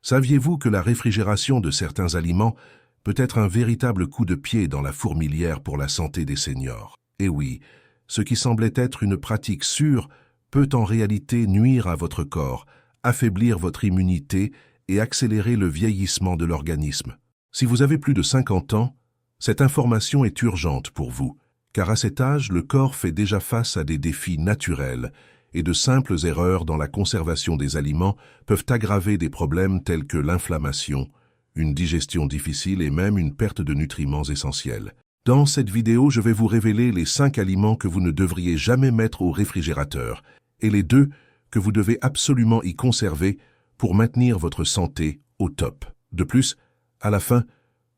Saviez-vous que la réfrigération de certains aliments peut être un véritable coup de pied dans la fourmilière pour la santé des seniors? Eh oui, ce qui semblait être une pratique sûre peut en réalité nuire à votre corps, affaiblir votre immunité et accélérer le vieillissement de l'organisme. Si vous avez plus de 50 ans, cette information est urgente pour vous, car à cet âge, le corps fait déjà face à des défis naturels et de simples erreurs dans la conservation des aliments peuvent aggraver des problèmes tels que l'inflammation, une digestion difficile et même une perte de nutriments essentiels. Dans cette vidéo, je vais vous révéler les 5 aliments que vous ne devriez jamais mettre au réfrigérateur et les 2 que vous devez absolument y conserver pour maintenir votre santé au top. De plus, à la fin,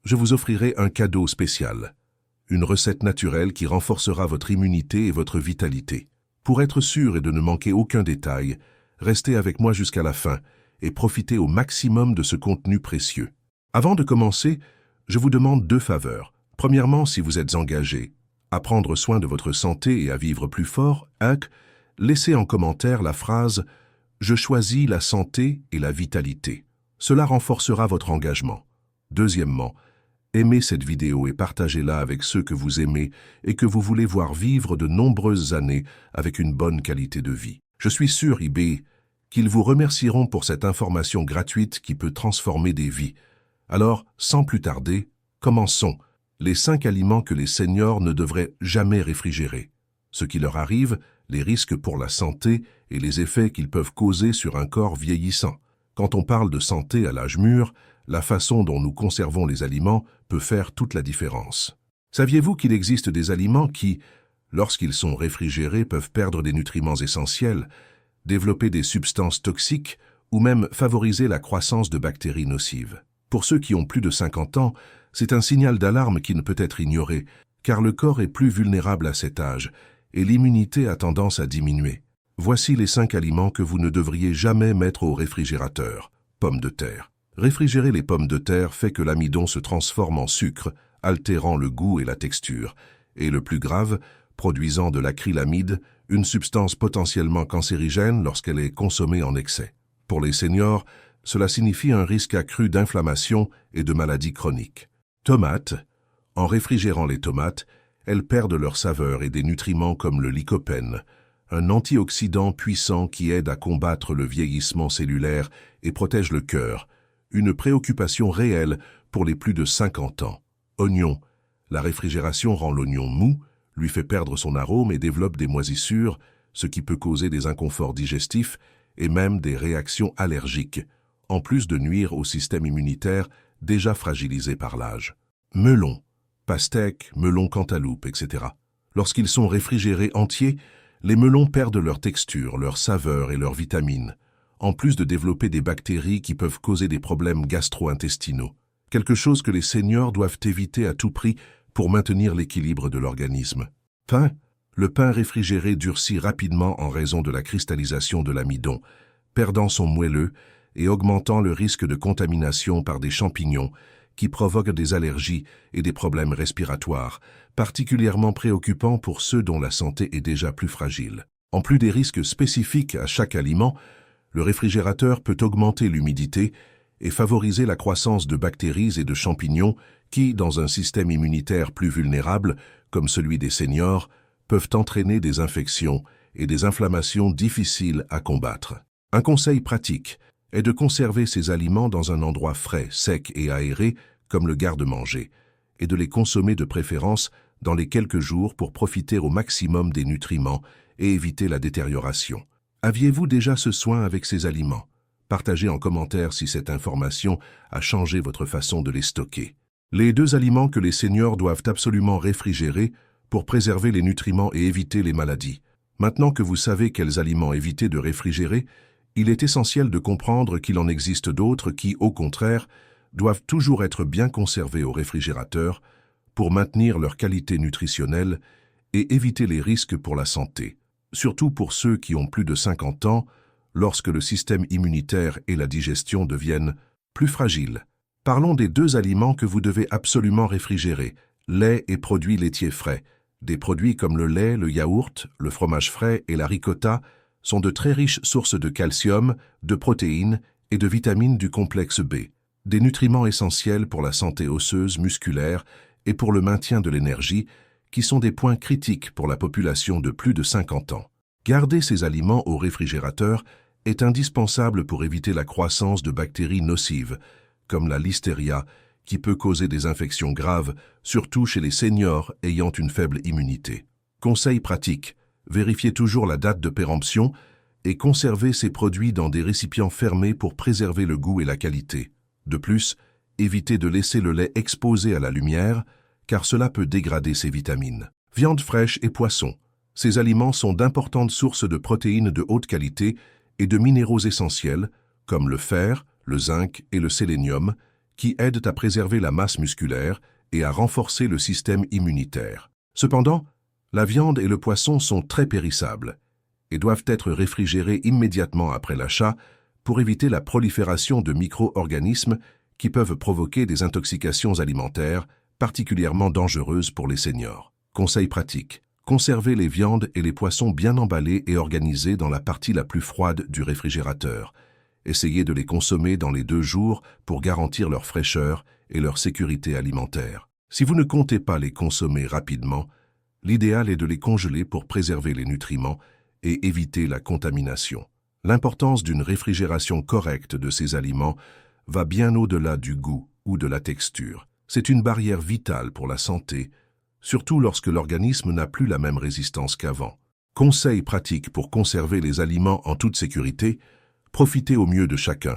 je vous offrirai un cadeau spécial, une recette naturelle qui renforcera votre immunité et votre vitalité. Pour être sûr et de ne manquer aucun détail, restez avec moi jusqu'à la fin et profitez au maximum de ce contenu précieux. Avant de commencer, je vous demande 2 faveurs. Premièrement, si vous êtes engagé à prendre soin de votre santé et à vivre plus fort, laissez en commentaire la phrase « Je choisis la santé et la vitalité ». Cela renforcera votre engagement. Deuxièmement, aimez cette vidéo et partagez-la avec ceux que vous aimez et que vous voulez voir vivre de nombreuses années avec une bonne qualité de vie. Je suis sûr, qu'ils vous remercieront pour cette information gratuite qui peut transformer des vies. Alors, sans plus tarder, commençons. Les 5 aliments que les seniors ne devraient jamais réfrigérer. Ce qui leur arrive, les risques pour la santé et les effets qu'ils peuvent causer sur un corps vieillissant. Quand on parle de santé à l'âge mûr, la façon dont nous conservons les aliments peut faire toute la différence. Saviez-vous qu'il existe des aliments qui, lorsqu'ils sont réfrigérés, peuvent perdre des nutriments essentiels, développer des substances toxiques ou même favoriser la croissance de bactéries nocives? Pour ceux qui ont plus de 50 ans, c'est un signal d'alarme qui ne peut être ignoré, car le corps est plus vulnérable à cet âge et l'immunité a tendance à diminuer. Voici les 5 aliments que vous ne devriez jamais mettre au réfrigérateur. Pommes de terre. Réfrigérer les pommes de terre fait que l'amidon se transforme en sucre, altérant le goût et la texture, et le plus grave, produisant de l'acrylamide, une substance potentiellement cancérigène lorsqu'elle est consommée en excès. Pour les seniors, cela signifie un risque accru d'inflammation et de maladies chroniques. Tomates. En réfrigérant les tomates, elles perdent leur saveur et des nutriments comme le lycopène, un antioxydant puissant qui aide à combattre le vieillissement cellulaire et protège le cœur, une préoccupation réelle pour les plus de 50 ans. Oignon. La réfrigération rend l'oignon mou, lui fait perdre son arôme et développe des moisissures, ce qui peut causer des inconforts digestifs et même des réactions allergiques, en plus de nuire au système immunitaire déjà fragilisé par l'âge. Melon. Pastèques, melons cantaloupe, etc. Lorsqu'ils sont réfrigérés entiers, les melons perdent leur texture, leur saveur et leurs vitamines, en plus de développer des bactéries qui peuvent causer des problèmes gastro-intestinaux. Quelque chose que les seniors doivent éviter à tout prix pour maintenir l'équilibre de l'organisme. Pain. Le pain réfrigéré durcit rapidement en raison de la cristallisation de l'amidon, perdant son moelleux et augmentant le risque de contamination par des champignons qui provoquent des allergies et des problèmes respiratoires, particulièrement préoccupants pour ceux dont la santé est déjà plus fragile. En plus des risques spécifiques à chaque aliment, le réfrigérateur peut augmenter l'humidité et favoriser la croissance de bactéries et de champignons qui, dans un système immunitaire plus vulnérable, comme celui des seniors, peuvent entraîner des infections et des inflammations difficiles à combattre. Un conseil pratique est de conserver ces aliments dans un endroit frais, sec et aéré, comme le garde-manger, et de les consommer de préférence dans les quelques jours pour profiter au maximum des nutriments et éviter la détérioration. Aviez-vous déjà ce soin avec ces aliments? Partagez en commentaire si cette information a changé votre façon de les stocker. Les 2 aliments que les seniors doivent absolument réfrigérer pour préserver les nutriments et éviter les maladies. Maintenant que vous savez quels aliments éviter de réfrigérer, il est essentiel de comprendre qu'il en existe d'autres qui, au contraire, doivent toujours être bien conservés au réfrigérateur pour maintenir leur qualité nutritionnelle et éviter les risques pour la santé, surtout pour ceux qui ont plus de 50 ans, lorsque le système immunitaire et la digestion deviennent plus fragiles. Parlons des 2 aliments que vous devez absolument réfrigérer, lait et produits laitiers frais. Des produits comme le lait, le yaourt, le fromage frais et la ricotta sont de très riches sources de calcium, de protéines et de vitamines du complexe B, des nutriments essentiels pour la santé osseuse, musculaire et pour le maintien de l'énergie, qui sont des points critiques pour la population de plus de 50 ans. Garder ces aliments au réfrigérateur est indispensable pour éviter la croissance de bactéries nocives, comme la listeria, qui peut causer des infections graves, surtout chez les seniors ayant une faible immunité. Conseil pratique, vérifiez toujours la date de péremption et conservez ces produits dans des récipients fermés pour préserver le goût et la qualité. De plus, évitez de laisser le lait exposé à la lumière, car cela peut dégrader ses vitamines. Viande fraîche et poisson. Ces aliments sont d'importantes sources de protéines de haute qualité et de minéraux essentiels, comme le fer, le zinc et le sélénium, qui aident à préserver la masse musculaire et à renforcer le système immunitaire. Cependant, la viande et le poisson sont très périssables et doivent être réfrigérés immédiatement après l'achat pour éviter la prolifération de micro-organismes qui peuvent provoquer des intoxications alimentaires particulièrement dangereuses pour les seniors. Conseil pratique. Conservez les viandes et les poissons bien emballés et organisés dans la partie la plus froide du réfrigérateur. Essayez de les consommer dans les 2 jours pour garantir leur fraîcheur et leur sécurité alimentaire. Si vous ne comptez pas les consommer rapidement, l'idéal est de les congeler pour préserver les nutriments et éviter la contamination. L'importance d'une réfrigération correcte de ces aliments va bien au-delà du goût ou de la texture. C'est une barrière vitale pour la santé, surtout lorsque l'organisme n'a plus la même résistance qu'avant. Conseils pratiques pour conserver les aliments en toute sécurité, profiter au mieux de chacun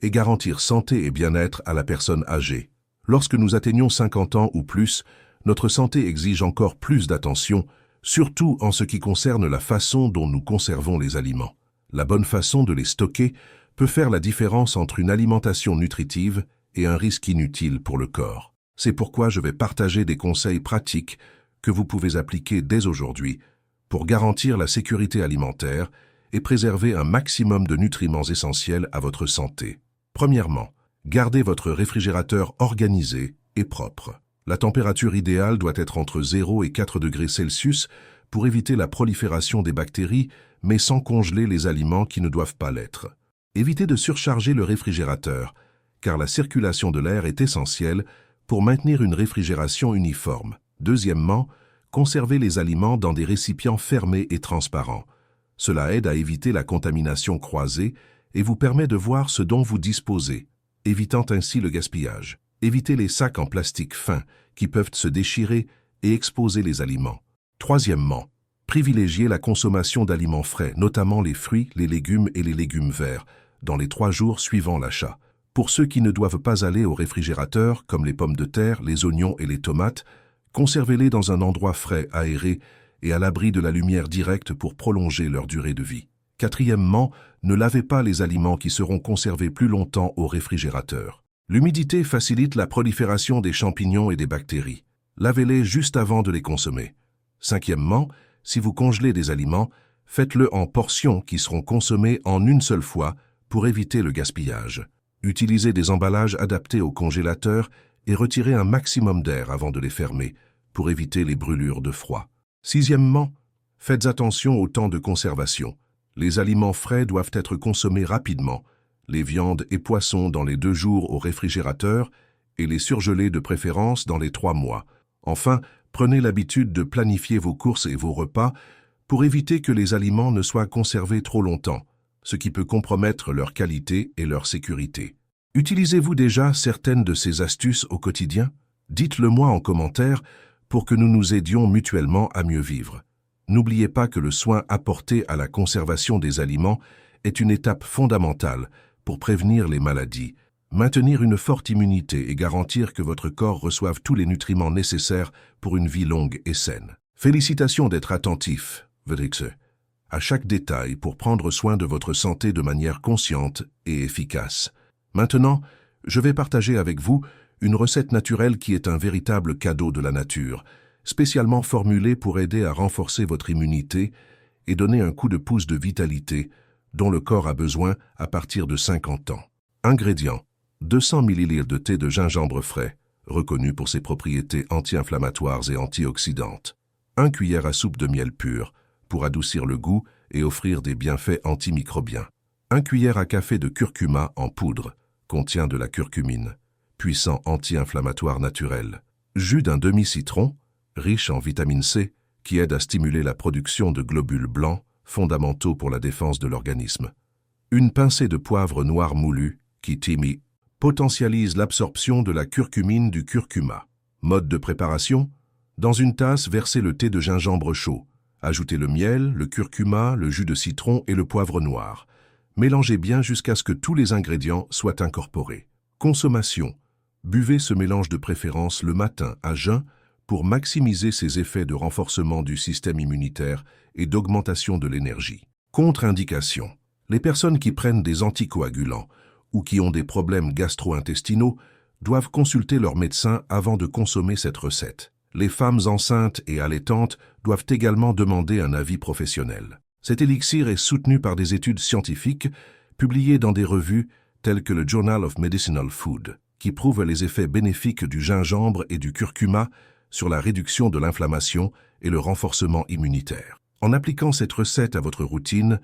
et garantir santé et bien-être à la personne âgée. Lorsque nous atteignons 50 ans ou plus, notre santé exige encore plus d'attention, surtout en ce qui concerne la façon dont nous conservons les aliments. La bonne façon de les stocker peut faire la différence entre une alimentation nutritive et un risque inutile pour le corps. C'est pourquoi je vais partager des conseils pratiques que vous pouvez appliquer dès aujourd'hui pour garantir la sécurité alimentaire et préserver un maximum de nutriments essentiels à votre santé. Premièrement, gardez votre réfrigérateur organisé et propre. La température idéale doit être entre 0 et 4 degrés Celsius pour éviter la prolifération des bactéries, mais sans congeler les aliments qui ne doivent pas l'être. Évitez de surcharger le réfrigérateur, car la circulation de l'air est essentielle pour maintenir une réfrigération uniforme. Deuxièmement, conservez les aliments dans des récipients fermés et transparents. Cela aide à éviter la contamination croisée et vous permet de voir ce dont vous disposez, évitant ainsi le gaspillage. Évitez les sacs en plastique fin qui peuvent se déchirer et exposer les aliments. Troisièmement, privilégiez la consommation d'aliments frais, notamment les fruits, les légumes et les légumes verts, dans les 3 jours suivant l'achat. Pour ceux qui ne doivent pas aller au réfrigérateur, comme les pommes de terre, les oignons et les tomates, conservez-les dans un endroit frais, aéré et à l'abri de la lumière directe pour prolonger leur durée de vie. Quatrièmement, ne lavez pas les aliments qui seront conservés plus longtemps au réfrigérateur. L'humidité facilite la prolifération des champignons et des bactéries. Lavez-les juste avant de les consommer. Cinquièmement, si vous congelez des aliments, faites-le en portions qui seront consommées en une seule fois pour éviter le gaspillage. Utilisez des emballages adaptés au congélateur et retirez un maximum d'air avant de les fermer pour éviter les brûlures de froid. Sixièmement, faites attention au temps de conservation. Les aliments frais doivent être consommés rapidement, les viandes et poissons dans les 2 jours au réfrigérateur et les surgelés de préférence dans les 3 mois. Enfin, prenez l'habitude de planifier vos courses et vos repas pour éviter que les aliments ne soient conservés trop longtemps, ce qui peut compromettre leur qualité et leur sécurité. Utilisez-vous déjà certaines de ces astuces au quotidien? Dites-le moi en commentaire pour que nous nous aidions mutuellement à mieux vivre. N'oubliez pas que le soin apporté à la conservation des aliments est une étape fondamentale pour prévenir les maladies, maintenir une forte immunité et garantir que votre corps reçoive tous les nutriments nécessaires pour une vie longue et saine. Félicitations d'être attentif, à chaque détail pour prendre soin de votre santé de manière consciente et efficace. Maintenant, je vais partager avec vous une recette naturelle qui est un véritable cadeau de la nature, spécialement formulée pour aider à renforcer votre immunité et donner un coup de pouce de vitalité dont le corps a besoin à partir de 50 ans. Ingrédients: 200 ml de thé de gingembre frais, reconnu pour ses propriétés anti-inflammatoires et antioxydantes. 1 cuillère à soupe de miel pur, pour adoucir le goût et offrir des bienfaits antimicrobiens. 1 cuillère à café de curcuma en poudre, contient de la curcumine, puissant anti-inflammatoire naturel. Jus d'un demi-citron, riche en vitamine C, qui aide à stimuler la production de globules blancs, fondamentaux pour la défense de l'organisme. Une pincée de poivre noir moulu, qui potentialise l'absorption de la curcumine du curcuma. Mode de préparation: dans une tasse, versez le thé de gingembre chaud. Ajoutez le miel, le curcuma, le jus de citron et le poivre noir. Mélangez bien jusqu'à ce que tous les ingrédients soient incorporés. Consommation: buvez ce mélange de préférence le matin à jeun pour maximiser ses effets de renforcement du système immunitaire et d'augmentation de l'énergie. Contre-indication: les personnes qui prennent des anticoagulants ou qui ont des problèmes gastro-intestinaux doivent consulter leur médecin avant de consommer cette recette. Les femmes enceintes et allaitantes doivent également demander un avis professionnel. Cet élixir est soutenu par des études scientifiques publiées dans des revues telles que le Journal of Medicinal Food, qui prouvent les effets bénéfiques du gingembre et du curcuma sur la réduction de l'inflammation et le renforcement immunitaire. En appliquant cette recette à votre routine,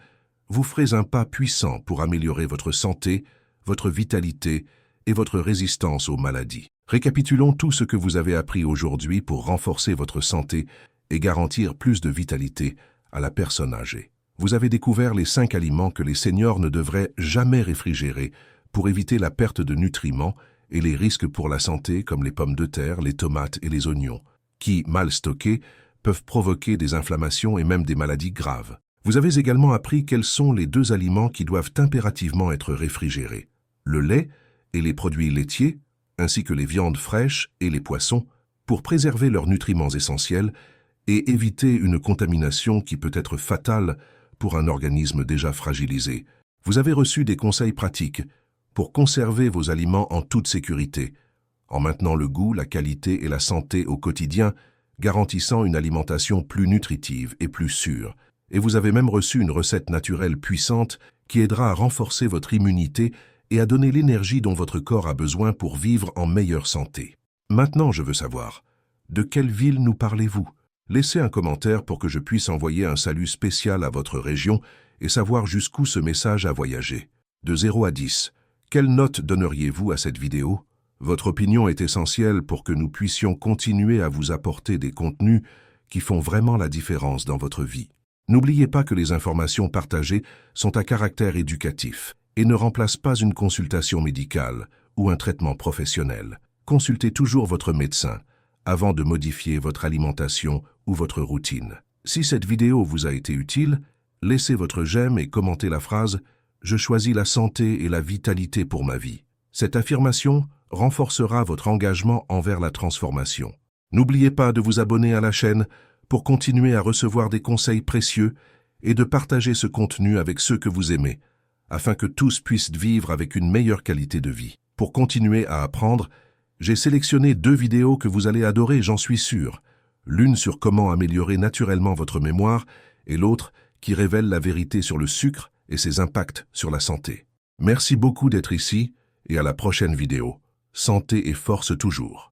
vous ferez un pas puissant pour améliorer votre santé, votre vitalité et votre résistance aux maladies. Récapitulons tout ce que vous avez appris aujourd'hui pour renforcer votre santé et garantir plus de vitalité à la personne âgée. Vous avez découvert les 5 aliments que les seniors ne devraient jamais réfrigérer pour éviter la perte de nutriments et les risques pour la santé comme les pommes de terre, les tomates et les oignons, qui, mal stockés, peuvent provoquer des inflammations et même des maladies graves. Vous avez également appris quels sont les 2 aliments qui doivent impérativement être réfrigérés: le lait et les produits laitiers, ainsi que les viandes fraîches et les poissons, pour préserver leurs nutriments essentiels et éviter une contamination qui peut être fatale pour un organisme déjà fragilisé. Vous avez reçu des conseils pratiques pour conserver vos aliments en toute sécurité, en maintenant le goût, la qualité et la santé au quotidien, garantissant une alimentation plus nutritive et plus sûre. Et vous avez même reçu une recette naturelle puissante qui aidera à renforcer votre immunité et à donner l'énergie dont votre corps a besoin pour vivre en meilleure santé. Maintenant, je veux savoir, de quelle ville nous parlez-vous? Laissez un commentaire pour que je puisse envoyer un salut spécial à votre région et savoir jusqu'où ce message a voyagé. De 0 à 10, quelle note donneriez-vous à cette vidéo? Votre opinion est essentielle pour que nous puissions continuer à vous apporter des contenus qui font vraiment la différence dans votre vie. N'oubliez pas que les informations partagées sont à caractère éducatif et ne remplacent pas une consultation médicale ou un traitement professionnel. Consultez toujours votre médecin avant de modifier votre alimentation ou votre routine. Si cette vidéo vous a été utile, laissez votre j'aime et commentez la phrase « Je choisis la santé et la vitalité pour ma vie ». Cette affirmation renforcera votre engagement envers la transformation. N'oubliez pas de vous abonner à la chaîne pour continuer à recevoir des conseils précieux et de partager ce contenu avec ceux que vous aimez, afin que tous puissent vivre avec une meilleure qualité de vie. Pour continuer à apprendre, j'ai sélectionné 2 vidéos que vous allez adorer, j'en suis sûr. L'une sur comment améliorer naturellement votre mémoire et l'autre qui révèle la vérité sur le sucre et ses impacts sur la santé. Merci beaucoup d'être ici et à la prochaine vidéo. Santé et force toujours.